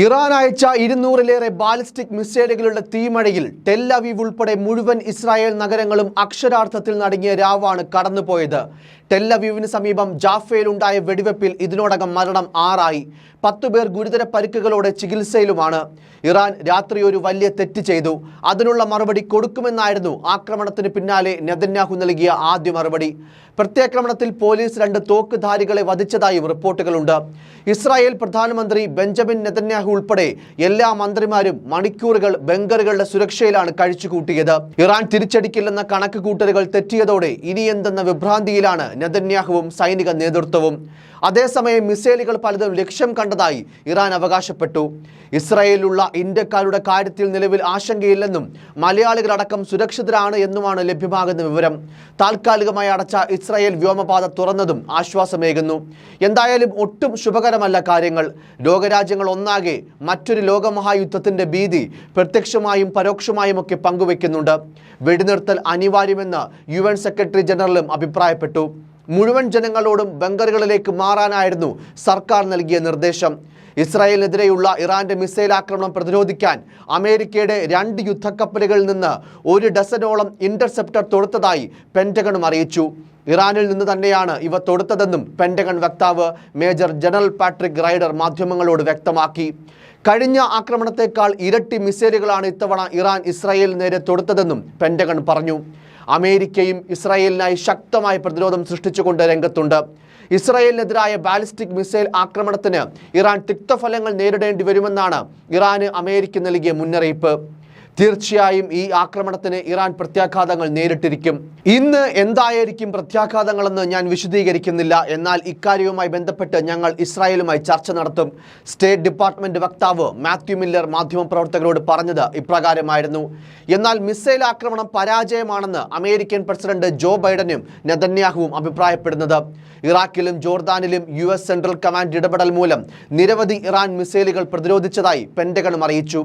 Iran അയച്ച 200-ലേറെ ballistic മിസൈലുകളുടെ തീമഴയിൽ Tel Aviv ഉൾപ്പെടെ മുഴുവൻ ഇസ്രായേൽ നഗരങ്ങളും അക്ഷരാർത്ഥത്തിൽ നടുങ്ങിയ രാവാണ് കടന്നുപോയത്. ടെൽ അവീവിന് സമീപം ജാഫയിലുണ്ടായ വെടിവെപ്പിൽ ഇതിനോടകം മരണം 6 ആയി. 10 പേർ ഗുരുതര പരിക്കുകളോടെ ചികിത്സയിലുമാണ്. ഇറാൻ രാത്രി ഒരു വലിയ തെറ്റ് ചെയ്തു. അതിനുള്ള മറുപടി കൊടുക്കുമെന്നായിരുന്നു ആക്രമണത്തിന് പിന്നാലെ നെതന്യാഹു നൽകിയ ആദ്യ മറുപടി. പ്രത്യാക്രമണത്തിൽ പോലീസ് 2 തോക്കുധാരികളെ വധിച്ചതായും റിപ്പോർട്ടുകളുണ്ട്. ഇസ്രായേൽ പ്രധാനമന്ത്രി ബെഞ്ചമിൻ നെതന്യാഹു ഉൾപ്പെടെ എല്ലാ മന്ത്രിമാരും മണിക്കൂറുകൾ ബങ്കറുകളുടെ സുരക്ഷയിലാണ് കഴിച്ചുകൂട്ടിയത്. ഇറാൻ തിരിച്ചടിക്കില്ലെന്ന കണക്ക് കൂട്ടലുകൾ തെറ്റിയതോടെ ഇനിയെന്തെന്ന വിഭ്രാന്തിയിലാണ് നെതന്യാഹുവും സൈനിക നേതൃത്വവും. അതേസമയം മിസൈലുകൾ പലതും ലക്ഷ്യം കണ്ടതായി ഇറാൻ അവകാശപ്പെട്ടു. ഇസ്രായേലിലുള്ള ഇന്ത്യക്കാരുടെ കാര്യത്തിൽ നിലവിൽ ആശങ്കയില്ലെന്നും മലയാളികളടക്കം സുരക്ഷിതരാണ് എന്നുമാണ് ലഭ്യമാകുന്ന വിവരം. താൽക്കാലികമായി അടച്ച ഇസ്രായേൽ വ്യോമപാത തുറന്നതും ആശ്വാസമേകുന്നു. എന്തായാലും ഒട്ടും ശുഭകരമല്ല കാര്യങ്ങൾ. ലോകരാജ്യങ്ങൾ ഒന്നാകെ മറ്റൊരു ലോകമഹായുദ്ധത്തിന്റെ ഭീതി പ്രത്യക്ഷമായും പരോക്ഷമായും ഒക്കെ പങ്കുവെക്കുന്നുണ്ട്. വെടിനിർത്തൽ അനിവാര്യമെന്ന് UN സെക്രട്ടറി ജനറലും അഭിപ്രായപ്പെട്ടു. മുഴുവൻ ജനങ്ങളോടും ബങ്കറുകളിലേക്ക് മാറാനായിരുന്നു സർക്കാർ നൽകിയ നിർദ്ദേശം. ഇസ്രായേലിനെതിരെയുള്ള ഇറാന്റെ മിസൈൽ ആക്രമണം പ്രതിരോധിക്കാൻ അമേരിക്കയുടെ 2 യുദ്ധക്കപ്പലുകളിൽ നിന്ന് 1 ഡസനോളം ഇന്റർസെപ്റ്റർ തൊടുത്തതായി പെന്റഗണും അറിയിച്ചു. ഇറാനിൽ നിന്ന് തന്നെയാണ് ഇവ തൊടുത്തതെന്നും പെന്റഗൺ വക്താവ് മേജർ ജനറൽ പാട്രിക് റൈഡർ മാധ്യമങ്ങളോട് വ്യക്തമാക്കി. കഴിഞ്ഞ ആക്രമണത്തെക്കാൾ ഇരട്ടി മിസൈലുകളാണ് ഇത്തവണ ഇറാൻ ഇസ്രായേലിന് നേരെ തൊടുത്തതെന്നും പെന്റഗൺ പറഞ്ഞു. അമേരിക്കയും ഇസ്രായേലിനായി ശക്തമായ പ്രതിരോധം സൃഷ്ടിച്ചുകൊണ്ട് രംഗത്തുണ്ട്. ഇസ്രായേലിനെതിരായ ബാലിസ്റ്റിക് മിസൈൽ ആക്രമണത്തിന് ഇറാൻ തിക്തഫലങ്ങൾ നേരിടേണ്ടി വരുമെന്നാണ് ഇറാന് അമേരിക്ക നൽകിയ മുന്നറിയിപ്പ്. തീർച്ചയായും ഈ ആക്രമണത്തിന് ഇറാൻ പ്രത്യാഘാതങ്ങൾ നേരിട്ടിരിക്കും. ഇന്ന് എന്തായിരിക്കും പ്രത്യാഘാതങ്ങളെന്ന് ഞാൻ വിശദീകരിക്കുന്നില്ല. എന്നാൽ ഇക്കാര്യവുമായി ബന്ധപ്പെട്ട് ഞങ്ങൾ ഇസ്രായേലുമായി ചർച്ച നടത്തും. സ്റ്റേറ്റ് ഡിപ്പാർട്ട്മെന്റ് വക്താവ് മാത്യു മില്ലർ മാധ്യമപ്രവർത്തകരോട് പറഞ്ഞത് ഇപ്രകാരമായിരുന്നു. എന്നാൽ മിസൈൽ ആക്രമണം പരാജയമാണെന്ന് അമേരിക്കൻ പ്രസിഡന്റ് ജോ ബൈഡനും നെതന്യാഹുവും അഭിപ്രായപ്പെടുന്നത്. ഇറാഖിലും ജോർദാനിലും US സെൻട്രൽ കമാൻഡ് ഇടപെടൽ മൂലം നിരവധി ഇറാൻ മിസൈലുകൾ പ്രതിരോധിച്ചതായി പെന്റഗണും അറിയിച്ചു.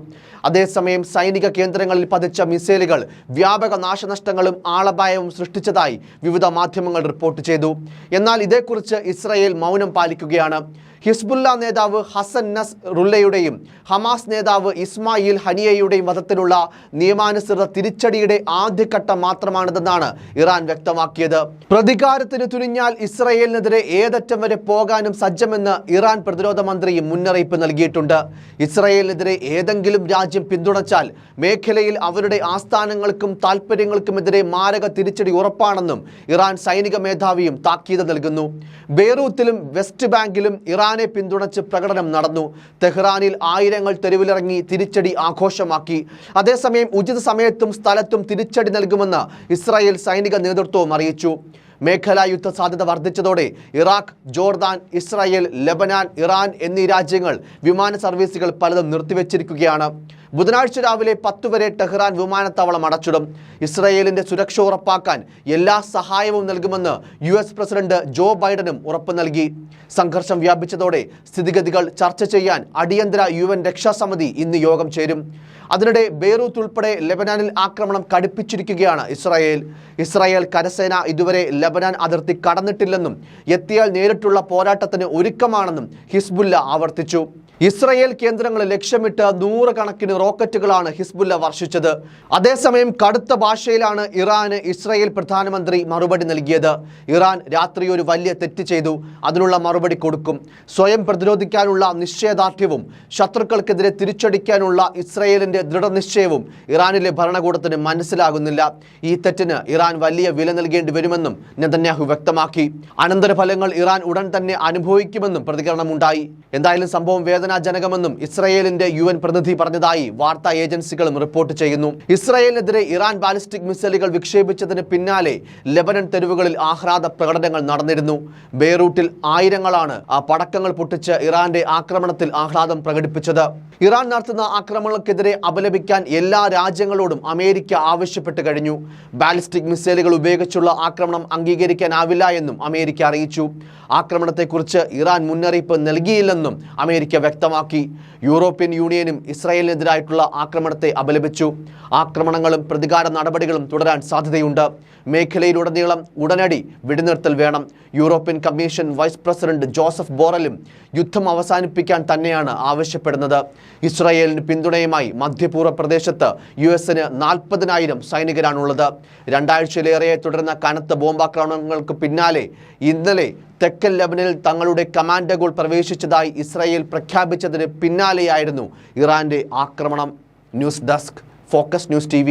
അതേസമയം സൈനിക കേന്ദ്രങ്ങളിൽ പതിച്ച മിസൈലുകൾ വ്യാപക നാശനഷ്ടങ്ങളും ആളപായവും സൃഷ്ടിച്ചതായി വിവിധ മാധ്യമങ്ങൾ റിപ്പോർട്ട് ചെയ്തു. എന്നാൽ ഇതേക്കുറിച്ച് ഇസ്രായേൽ മൗനം പാലിക്കുകയാണ്. ഹിസ്ബുല്ല നേതാവ് ഹസൻ നസ്റുള്ളയുടെയും ഹമാസ് നേതാവ് ഇസ്മായിൽ ഹനിയയുടെയും വധത്തിലുള്ള നിയമാനുസൃത തിരിച്ചടിയുടെ ആദ്യഘട്ടം മാത്രമാണിതെന്നാണ് ഇറാൻ വ്യക്തമാക്കിയത്. പ്രതികാരത്തിന് തുനിഞ്ഞാൽ ഇസ്രായേലിനെതിരെ ഏതറ്റം വരെ പോകാനും സജ്ജമെന്ന് ഇറാൻ പ്രതിരോധ മന്ത്രിയും മുന്നറിയിപ്പ് നൽകിയിട്ടുണ്ട്. ഇസ്രായേലിനെതിരെ ഏതെങ്കിലും രാജ്യം പിന്തുണച്ചാൽ മേഖലയിൽ അവരുടെ ആസ്ഥാനങ്ങൾക്കും താൽപ്പര്യങ്ങൾക്കുമെതിരെ മാരക തിരിച്ചടി ഉറപ്പാണെന്നും ഇറാൻ സൈനിക മേധാവിയും താക്കീത് നൽകുന്നു. ബെയ്റൂത്തിലും വെസ്റ്റ് ബാങ്കിലും ഇറാനെ പിന്തുണച്ച് പ്രകടനം നടന്നു. തെഹ്റാനിൽ ആയിരങ്ങൾ തെരുവിലിറങ്ങി തിരിച്ചടി ആഘോഷമാക്കി. അതേസമയം ഉചിത സമയത്തും സ്ഥലത്തും തിരിച്ചടി നൽകുമെന്ന് ഇസ്രായേൽ സൈനിക നേതൃത്വവും അറിയിച്ചു. മേഖലാ യുദ്ധ സാധ്യത വർദ്ധിച്ചതോടെ Iraq, Jordan, Israel, Lebanon, Iran എന്നീ രാജ്യങ്ങൾ വിമാന സർവീസുകൾ പലതും നിർത്തിവെച്ചിരിക്കുകയാണ്. ബുധനാഴ്ച രാവിലെ 10 വരെ ടെഹ്റാൻ വിമാനത്താവളം അടച്ചിടും. ഇസ്രായേലിന്റെ സുരക്ഷ ഉറപ്പാക്കാൻ എല്ലാ സഹായവും നൽകുമെന്ന് US പ്രസിഡന്റ് ജോ ബൈഡനും ഉറപ്പ് നൽകി. സംഘർഷം വ്യാപിച്ചതോടെ സ്ഥിതിഗതികൾ ചർച്ച ചെയ്യാൻ അടിയന്തര UN രക്ഷാസമിതി ഇന്ന് യോഗം ചേരും. അതിനിടെ ബെയ്റൂത്ത് ഉൾപ്പെടെ ലെബനാനിൽ ആക്രമണം കടുപ്പിച്ചിരിക്കുകയാണ് ഇസ്രായേൽ കരസേന ഇതുവരെ ലെബനാൻ അതിർത്തി കടന്നിട്ടില്ലെന്നും എത്തിയാൽ നേരിട്ടുള്ള പോരാട്ടത്തിന് ഒരുക്കമാണെന്നും ഹിസ്ബുല്ല ആവർത്തിച്ചു. ഇസ്രായേൽ കേന്ദ്രങ്ങളെ ലക്ഷ്യമിട്ട് 100 കണക്കിന് റോക്കറ്റുകളാണ് ഹിസ്ബുല്ല വർഷിച്ചത്. അതേസമയം കടുത്ത ഭാഷയിലാണ് ഇറാന് ഇസ്രായേൽ പ്രധാനമന്ത്രി മറുപടി നൽകിയത്. ഇറാൻ രാത്രി ഒരു വലിയ തെറ്റ് ചെയ്തു. അതിനുള്ള മറുപടി കൊടുക്കും. സ്വയം പ്രതിരോധിക്കാനുള്ള നിശ്ചയദാർഢ്യവും ശത്രുക്കൾക്കെതിരെ തിരിച്ചടിക്കാനുള്ള ഇസ്രായേലിന്റെ ദൃഢനിശ്ചയവും ഇറാനിലെ ഭരണകൂടത്തിന് മനസ്സിലാകുന്നില്ല. ഈ തെറ്റിന് ഇറാൻ വലിയ വില നൽകേണ്ടി വരുമെന്നും നെതന്യാഹു വ്യക്തമാക്കി. അനന്തരഫലങ്ങൾ ഇറാൻ ഉടൻ തന്നെ അനുഭവിക്കുമെന്നും പ്രതികരണമുണ്ടായി. എന്തായാലും സംഭവം വേദനാജനകമെന്നും ഇസ്രായേലിന്റെ UN പ്രതിനിധി പറഞ്ഞതായി വാർത്താ ഏജൻസികളും റിപ്പോർട്ട് ചെയ്യുന്നു. ഇസ്രായേലിനെതിരെ ഇറാൻ ബാലിസ്റ്റിക് മിസൈലുകൾ വിക്ഷേപിച്ചതിന് പിന്നാലെ ലെബനൻ തെരുവുകളിൽ ആഹ്ലാദ പ്രകടനങ്ങൾ നടന്നിരുന്നു. ബെയ്റൂട്ടിൽ ആയിരങ്ങളാണ് പടക്കങ്ങൾ പൊട്ടിച്ച് ഇറാന്റെ ആക്രമണത്തിൽ ആഹ്ലാദം പ്രകടിപ്പിച്ചത്. ഇറാൻ നടത്തുന്ന ആക്രമണങ്ങൾക്കെതിരെ അപലപിക്കാൻ എല്ലാ രാജ്യങ്ങളോടും അമേരിക്ക ആവശ്യപ്പെട്ടു കഴിഞ്ഞു. ബാലിസ്റ്റിക് മിസൈലുകൾ ഉപയോഗിച്ചുള്ള ആക്രമണം അംഗീകരിക്കാനാവില്ല എന്നും അമേരിക്ക അറിയിച്ചു. ആക്രമണത്തെക്കുറിച്ച് ഇറാൻ മുന്നറിയിപ്പ് നൽകിയില്ലെന്നും അമേരിക്ക വ്യക്തമാക്കി. വ്യക്തമാക്കി. യൂറോപ്യൻ യൂണിയനും ഇസ്രായേലിനെതിരായിട്ടുള്ള ആക്രമണത്തെ അപലപിച്ചു. ആക്രമണങ്ങളും പ്രതികാര നടപടികളും തുടരാൻ സാധ്യതയുണ്ട്. മേഖലയിലുടനീളം ഉടനടി വെടിനിർത്തൽ വേണം. European Commission vice president Joseph ബോറലും യുദ്ധം അവസാനിപ്പിക്കാൻ തന്നെയാണ് ആവശ്യപ്പെടുന്നത്. ഇസ്രായേലിന് പിന്തുണയുമായി മധ്യപൂർവ്വ പ്രദേശത്ത് യുഎസിന് 40,000 സൈനികരാണുള്ളത്. രണ്ടാഴ്ചയിലേറെ തുടർന്ന കനത്ത ബോംബാക്രമണങ്ങൾക്ക് പിന്നാലെ ഇന്നലെ തെക്കൻ ലെബനനിൽ തങ്ങളുടെ കമാൻഡോകൾ പ്രവേശിച്ചതായി ഇസ്രായേൽ പ്രഖ്യാപിച്ചതിന് പിന്നാലെയായിരുന്നു ഇറാന്റെ ആക്രമണം. News desk, focus news TV.